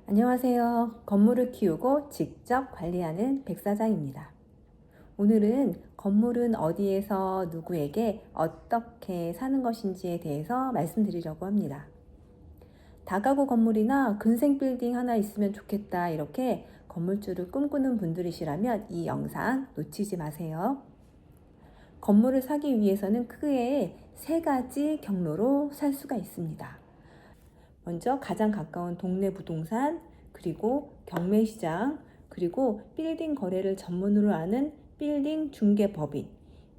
안녕하세요. 건물을 키우고 직접 관리하는 백사장입니다. 오늘은 건물은 어디에서 누구에게 어떻게 사는 것인지에 대해서 말씀드리려고 합니다. 다가구 건물이나 근생 빌딩 하나 있으면 좋겠다 이렇게 건물주를 꿈꾸는 분들이시라면 이 영상 놓치지 마세요. 건물을 사기 위해서는 크게 세 가지 경로로 살 수가 있습니다. 먼저 가장 가까운 동네 부동산, 그리고 경매시장, 그리고 빌딩 거래를 전문으로 하는 빌딩 중개법인,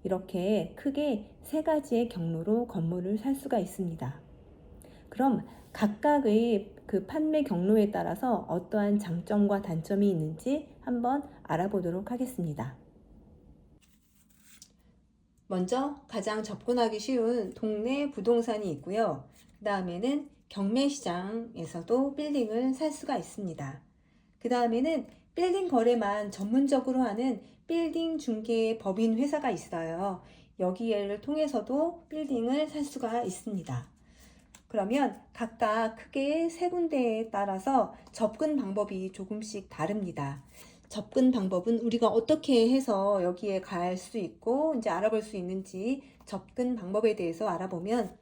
이렇게 크게 세 가지의 경로로 건물을 살 수가 있습니다. 그럼 각각의 그 판매 경로에 따라서 어떠한 장점과 단점이 있는지 한번 알아보도록 하겠습니다. 먼저 가장 접근하기 쉬운 동네 부동산이 있고요. 그 다음에는 경매시장에서도 빌딩을 살 수가 있습니다. 그 다음에는 빌딩 거래만 전문적으로 하는 빌딩 중개 법인 회사가 있어요. 여기를 통해서도 빌딩을 살 수가 있습니다. 그러면 각각 크게 세 군데에 따라서 접근 방법이 조금씩 다릅니다. 접근 방법은 우리가 어떻게 해서 여기에 갈 수 있고 이제 알아볼 수 있는지 접근 방법에 대해서 알아보면,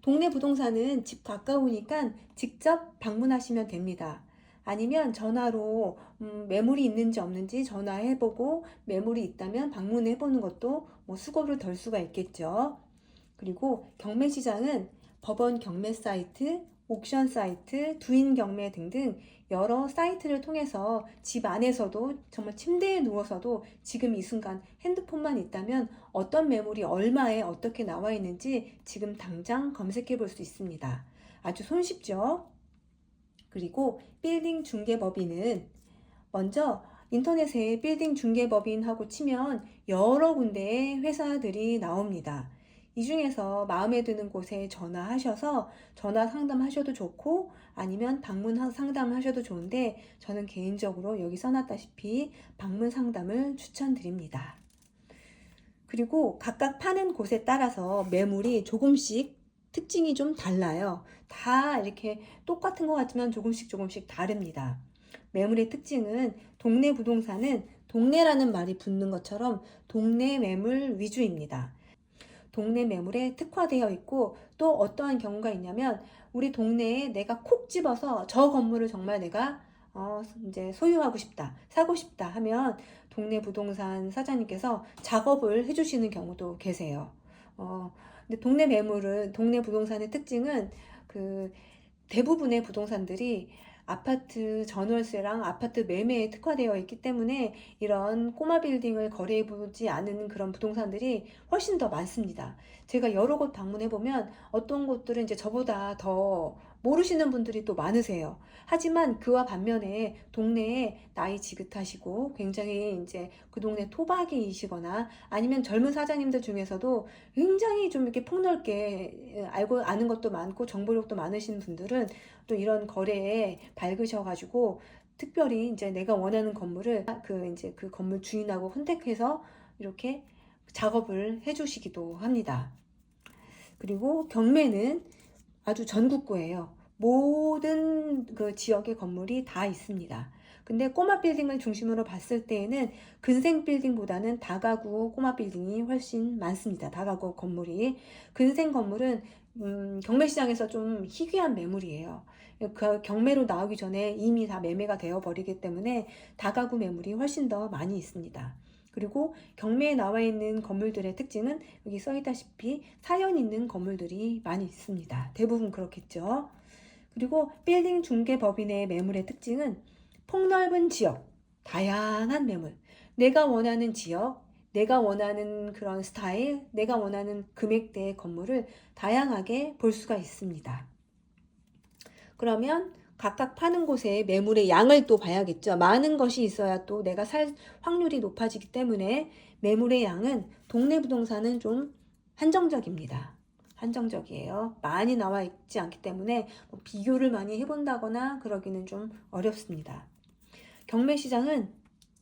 동네 부동산은 집 가까우니까 직접 방문하시면 됩니다. 아니면 전화로 매물이 있는지 없는지 전화해보고 매물이 있다면 방문해보는 것도 수고를 덜 수가 있겠죠. 그리고 경매시장은 법원 경매 사이트, 옥션 사이트, 두인 경매 등등 여러 사이트를 통해서 집 안에서도 정말 침대에 누워서도 지금 이 순간 핸드폰만 있다면 어떤 매물이 얼마에 어떻게 나와 있는지 지금 당장 검색해 볼 수 있습니다. 아주 손쉽죠? 그리고 빌딩 중개법인은 먼저 인터넷에 빌딩 중개법인하고 치면 여러 군데의 회사들이 나옵니다. 이 중에서 마음에 드는 곳에 전화하셔서 전화 상담하셔도 좋고 아니면 방문 상담하셔도 좋은데, 저는 개인적으로 여기 써놨다시피 방문 상담을 추천드립니다. 그리고 각각 파는 곳에 따라서 매물이 조금씩 특징이 좀 달라요. 다 이렇게 똑같은 것 같지만 조금씩 다릅니다. 매물의 특징은 동네 부동산은 동네라는 말이 붙는 것처럼 동네 매물 위주입니다. 동네 매물에 특화되어 있고, 또 어떠한 경우가 있냐면 우리 동네에 내가 콕 집어서 저 건물을 정말 내가 이제 소유하고 싶다, 사고 싶다 하면 동네 부동산 사장님께서 작업을 해주시는 경우도 계세요. 근데 동네 부동산의 특징은 그 대부분의 부동산들이 아파트 전월세랑 아파트 매매에 특화되어 있기 때문에 이런 꼬마 빌딩을 거래해보지 않은 그런 부동산들이 훨씬 더 많습니다. 제가 여러 곳 방문해보면 어떤 곳들은 이제 저보다 더 모르시는 분들이 또 많으세요. 하지만 그와 반면에 동네에 나이 지긋하시고 굉장히 이제 그 동네 토박이이시거나 아니면 젊은 사장님들 중에서도 굉장히 좀 이렇게 폭넓게 알고 아는 것도 많고 정보력도 많으신 분들은 또 이런 거래에 밝으셔가지고 특별히 이제 내가 원하는 건물을 이제 그 건물 주인하고 컨택해서 이렇게 작업을 해주시기도 합니다. 그리고 경매는 아주 전국구예요. 모든 그 지역의 건물이 다 있습니다. 근데 꼬마 빌딩을 중심으로 봤을 때에는 근생 빌딩보다는 다가구 꼬마 빌딩이 훨씬 많습니다. 다가구 건물이. 근생 건물은 경매시장에서 좀 희귀한 매물이에요. 그 경매로 나오기 전에 이미 다 매매가 되어 버리기 때문에 다가구 매물이 훨씬 더 많이 있습니다. 그리고 경매에 나와 있는 건물들의 특징은 여기 써 있다시피 사연 있는 건물들이 많이 있습니다. 대부분 그렇겠죠. 그리고 빌딩 중개법인의 매물의 특징은 폭넓은 지역, 다양한 매물, 내가 원하는 지역, 내가 원하는 그런 스타일, 내가 원하는 금액대의 건물을 다양하게 볼 수가 있습니다. 그러면 각각 파는 곳에 매물의 양을 또 봐야겠죠. 많은 것이 있어야 또 내가 살 확률이 높아지기 때문에 매물의 양은 동네 부동산은 좀 한정적입니다. 한정적이에요. 많이 나와 있지 않기 때문에 비교를 많이 해본다거나 그러기는 좀 어렵습니다. 경매시장은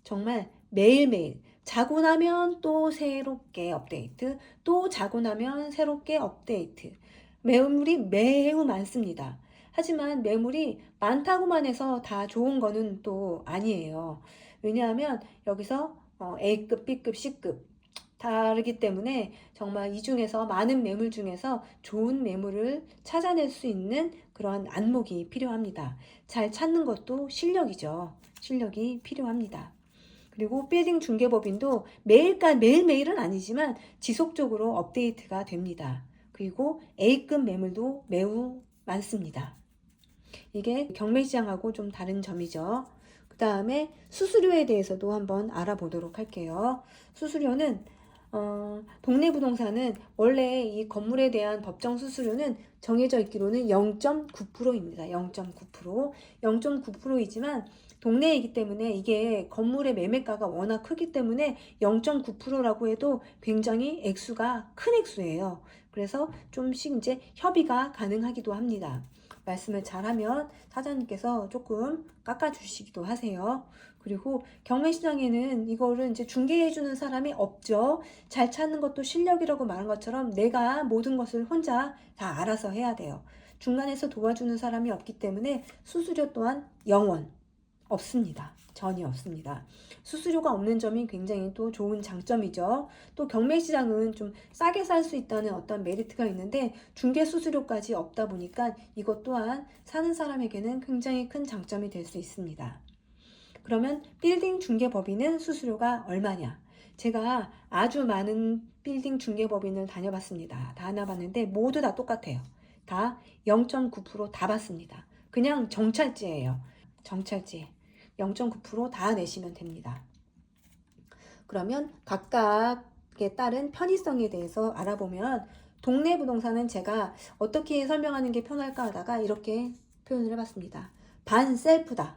정말 매일매일 자고 나면 또 새롭게 업데이트, 또 자고 나면 새롭게 업데이트. 매물이 매우 많습니다. 하지만 매물이 많다고만 해서 다 좋은 거는 또 아니에요. 왜냐하면 여기서 A급, B급, C급 다르기 때문에 정말 이 중에서 많은 매물 중에서 좋은 매물을 찾아낼 수 있는 그런 안목이 필요합니다. 잘 찾는 것도 실력이죠. 실력이 필요합니다. 그리고 빌딩 중개법인도 매일매일은 아니지만 지속적으로 업데이트가 됩니다. 그리고 A급 매물도 매우 많습니다. 이게 경매시장하고 좀 다른 점이죠. 그 다음에 수수료에 대해서도 한번 알아보도록 할게요. 수수료는 동네 부동산은 원래 이 건물에 대한 법정 수수료는 정해져 있기로는 0.9%입니다. 0.9%. 0.9%이지만 동네이기 때문에 이게 건물의 매매가가 워낙 크기 때문에 0.9%라고 해도 굉장히 액수가 큰 액수예요. 그래서 좀씩 이제 협의가 가능하기도 합니다. 말씀을 잘하면 사장님께서 조금 깎아주시기도 하세요. 그리고 경매시장에는 이거를 이제 중개해주는 사람이 없죠. 잘 찾는 것도 실력이라고 말한 것처럼 내가 모든 것을 혼자 다 알아서 해야 돼요. 중간에서 도와주는 사람이 없기 때문에 수수료 또한 영원 없습니다. 전혀 없습니다. 수수료가 없는 점이 굉장히 또 좋은 장점이죠. 또 경매시장은 좀 싸게 살 수 있다는 어떤 메리트가 있는데 중개 수수료까지 없다 보니까 이것 또한 사는 사람에게는 굉장히 큰 장점이 될 수 있습니다. 그러면 빌딩 중개법인은 수수료가 얼마냐? 제가 아주 많은 빌딩 중개법인을 다녀봤습니다. 다 다녀봤는데 모두 다 똑같아요. 다 0.9%다 받습니다. 그냥 정찰제예요. 정찰제. 0.9%다 내시면 됩니다. 그러면 각각에 따른 편의성에 대해서 알아보면 동네 부동산은 제가 어떻게 설명하는 게 편할까 하다가 이렇게 표현을 해봤습니다. 반 셀프다.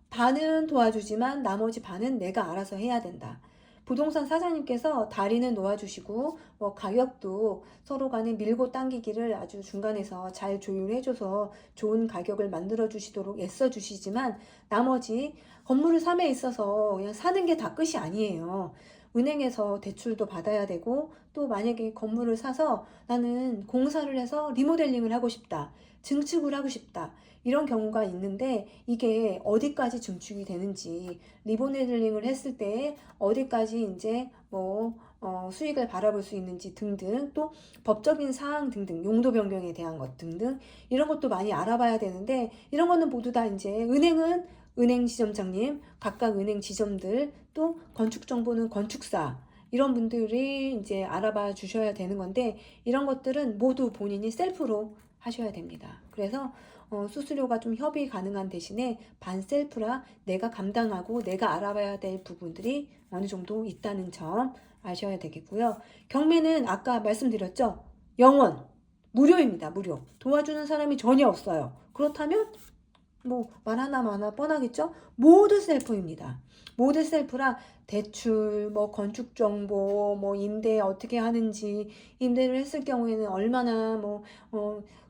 반은 도와주지만 나머지 반은 내가 알아서 해야 된다. 부동산 사장님께서 다리는 놓아주시고 가격도 서로 간에 밀고 당기기를 아주 중간에서 잘 조율해줘서 좋은 가격을 만들어 주시도록 애써 주시지만 나머지 건물을 삼에 있어서 그냥 사는 게 다 끝이 아니에요. 은행에서 대출도 받아야 되고 또 만약에 건물을 사서 나는 공사를 해서 리모델링을 하고 싶다. 증축을 하고 싶다. 이런 경우가 있는데 이게 어디까지 증축이 되는지 리모델링을 했을 때 어디까지 이제 수익을 바라볼 수 있는지 등등 또 법적인 사항 등등 용도 변경에 대한 것 등등 이런 것도 많이 알아봐야 되는데 이런 거는 모두 다 이제 은행은 은행 지점장님 각각 은행 지점들 또 건축 정보는 건축사 이런 분들이 이제 알아봐 주셔야 되는 건데 이런 것들은 모두 본인이 셀프로 하셔야 됩니다. 그래서 수수료가 좀 협의 가능한 대신에 반셀프라 내가 감당하고 내가 알아봐야 될 부분들이 어느 정도 있다는 점 아셔야 되겠고요. 경매는 아까 말씀드렸죠. 영원, 무료입니다. 무료. 도와주는 사람이 전혀 없어요. 그렇다면 말 하나 뻔하겠죠? 모두 셀프입니다. 모두 셀프라 대출, 건축 정보, 임대 어떻게 하는지, 임대를 했을 경우에는 얼마나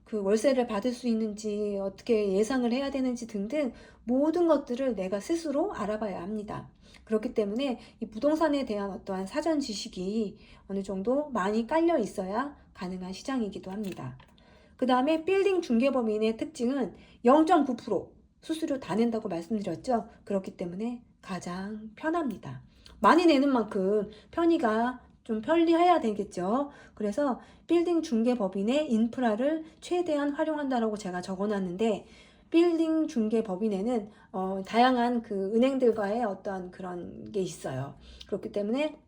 그 월세를 받을 수 있는지, 어떻게 예상을 해야 되는지 등등 모든 것들을 내가 스스로 알아봐야 합니다. 그렇기 때문에 이 부동산에 대한 어떠한 사전 지식이 어느 정도 많이 깔려 있어야 가능한 시장이기도 합니다. 그 다음에 빌딩 중개법인의 특징은 0.9% 수수료 다 낸다고 말씀드렸죠. 그렇기 때문에 가장 편합니다. 많이 내는 만큼 편의가 좀 편리해야 되겠죠. 그래서 빌딩 중개법인의 인프라를 최대한 활용한다라고 제가 적어놨는데 빌딩 중개법인에는 다양한 그 은행들과의 어떤 그런 게 있어요. 그렇기 때문에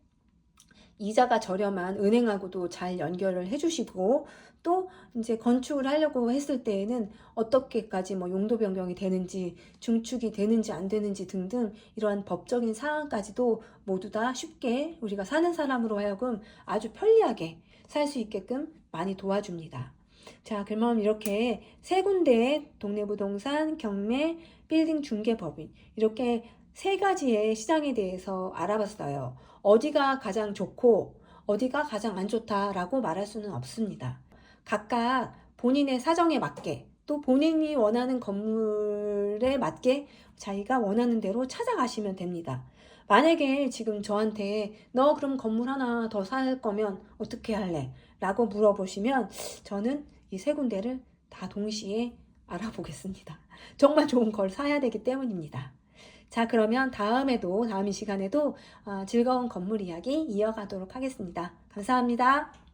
이자가 저렴한 은행하고도 잘 연결을 해주시고 또 이제 건축을 하려고 했을 때에는 어떻게까지 용도 변경이 되는지 증축이 되는지 안 되는지 등등 이러한 법적인 사항까지도 모두 다 쉽게 우리가 사는 사람으로 하여금 아주 편리하게 살 수 있게끔 많이 도와줍니다. 자, 그러면 이렇게 세 군데의 동네 부동산, 경매, 빌딩 중개법인 이렇게 세 가지의 시장에 대해서 알아봤어요. 어디가 가장 좋고 어디가 가장 안 좋다라고 말할 수는 없습니다. 각각 본인의 사정에 맞게 또 본인이 원하는 건물에 맞게 자기가 원하는 대로 찾아가시면 됩니다. 만약에 지금 저한테 너 그럼 건물 하나 더 살 거면 어떻게 할래? 라고 물어보시면 저는 이 세 군데를 다 동시에 알아보겠습니다. 정말 좋은 걸 사야 되기 때문입니다. 자, 그러면 다음 이 시간에도 즐거운 건물 이야기 이어가도록 하겠습니다. 감사합니다.